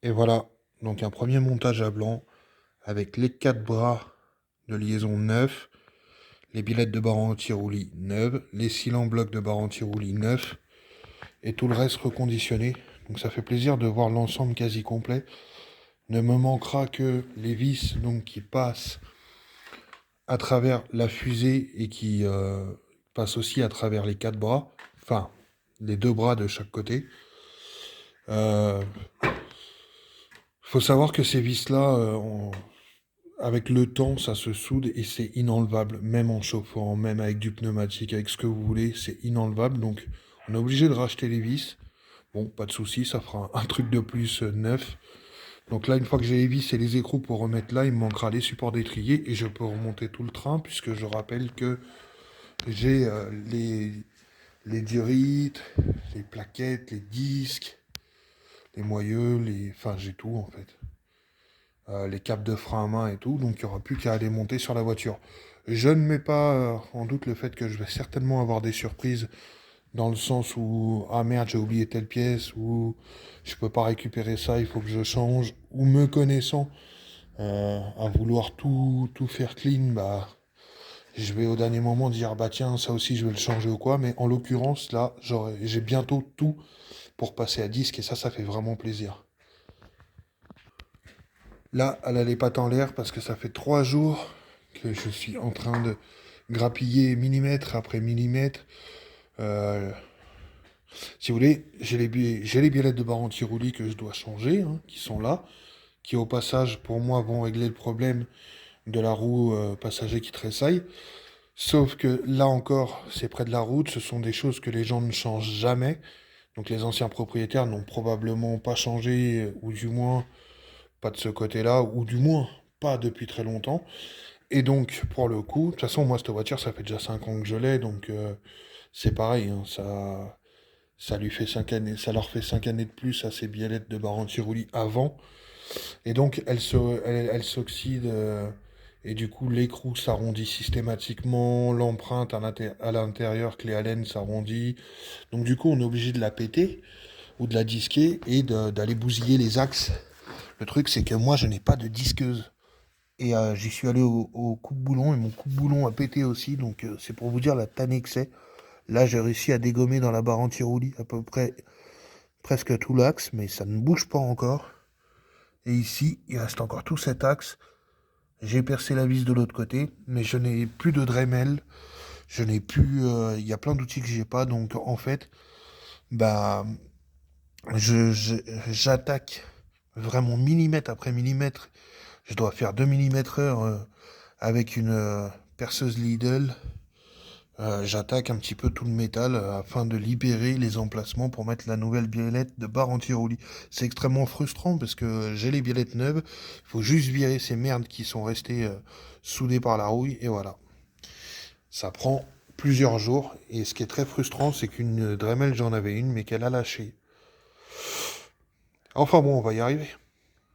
Et voilà, donc un premier montage à blanc avec les 4 bras de liaison neufs, les billettes de barre anti-roulis neuves, les cylindres blocs de barre anti-roulis neufs et tout le reste reconditionné. Donc ça fait plaisir de voir l'ensemble quasi complet. Ne me manquera que les vis donc, qui passent à travers la fusée et qui passent aussi à travers les 4 bras, enfin les 2 bras de chaque côté. Euh, faut savoir que ces vis-là, avec le temps, ça se soude et c'est inenlevable, même en chauffant, même avec du pneumatique, avec ce que vous voulez, c'est inenlevable. Donc, on est obligé de racheter les vis. Bon, pas de souci, ça fera un truc de plus neuf. Donc là, une fois que j'ai les vis et les écrous pour remettre là, il me manquera les supports d'étrier et je peux remonter tout le train, puisque je rappelle que j'ai les durites, les plaquettes, les disques, les moyeux, enfin j'ai tout en fait. Les câbles de frein à main et tout, donc il n'y aura plus qu'à aller monter sur la voiture. Je ne mets pas en doute le fait que je vais certainement avoir des surprises dans le sens où ah merde j'ai oublié telle pièce ou je peux pas récupérer ça, il faut que je change ou me connaissant à vouloir tout faire clean, bah je vais au dernier moment dire bah tiens ça aussi je vais le changer ou quoi, mais en l'occurrence là j'ai bientôt tout pour passer à disque et ça fait vraiment plaisir. Là, elle a les pattes en l'air parce que ça fait 3 jours que je suis en train de grappiller millimètre après millimètre. Euh, si vous voulez, j'ai les biellettes de barre anti-roulis que je dois changer, hein, qui sont là, qui au passage, pour moi, vont régler le problème de la roue passager qui tressaille. Sauf que là encore, c'est près de la route, ce sont des choses que les gens ne changent jamais. Donc les anciens propriétaires n'ont probablement pas changé, ou du moins pas de ce côté-là, ou du moins pas depuis très longtemps. Et donc, pour le coup, de toute façon, moi, cette voiture, ça fait déjà 5 ans que je l'ai, donc c'est pareil, hein, ça lui fait 5 années, ça leur fait 5 années de plus à ces biellettes de barre anti-roulis avant. Et donc, elle s'oxyde, et du coup, l'écrou s'arrondit systématiquement, l'empreinte à l'intérieur, clé Allen s'arrondit. Donc, du coup, on est obligé de la péter, ou de la disquer, et d'aller bousiller les axes. Le truc, c'est que moi, je n'ai pas de disqueuse. Et j'y suis allé au coupe-boulon et mon coupe-boulon a pété aussi. Donc c'est pour vous dire la tannée que c'est. Là, j'ai réussi à dégommer dans la barre anti-roulis à peu près presque tout l'axe, mais ça ne bouge pas encore. Et ici, il reste encore tout cet axe. J'ai percé la vis de l'autre côté, mais je n'ai plus de Dremel. Je n'ai plus. Il y a plein d'outils que j'ai pas. Donc en fait, bah, j'attaque vraiment millimètre après millimètre. Je dois faire 2 millimètres heure avec une perceuse Lidl. J'attaque un petit peu tout le métal afin de libérer les emplacements pour mettre la nouvelle biellette de barre anti-roulis. C'est extrêmement frustrant parce que j'ai les biellettes neuves. Il faut juste virer ces merdes qui sont restées soudées par la rouille et voilà. Ça prend plusieurs jours et ce qui est très frustrant, c'est qu'une Dremel, j'en avais une mais qu'elle a lâché. Enfin bon, on va y arriver.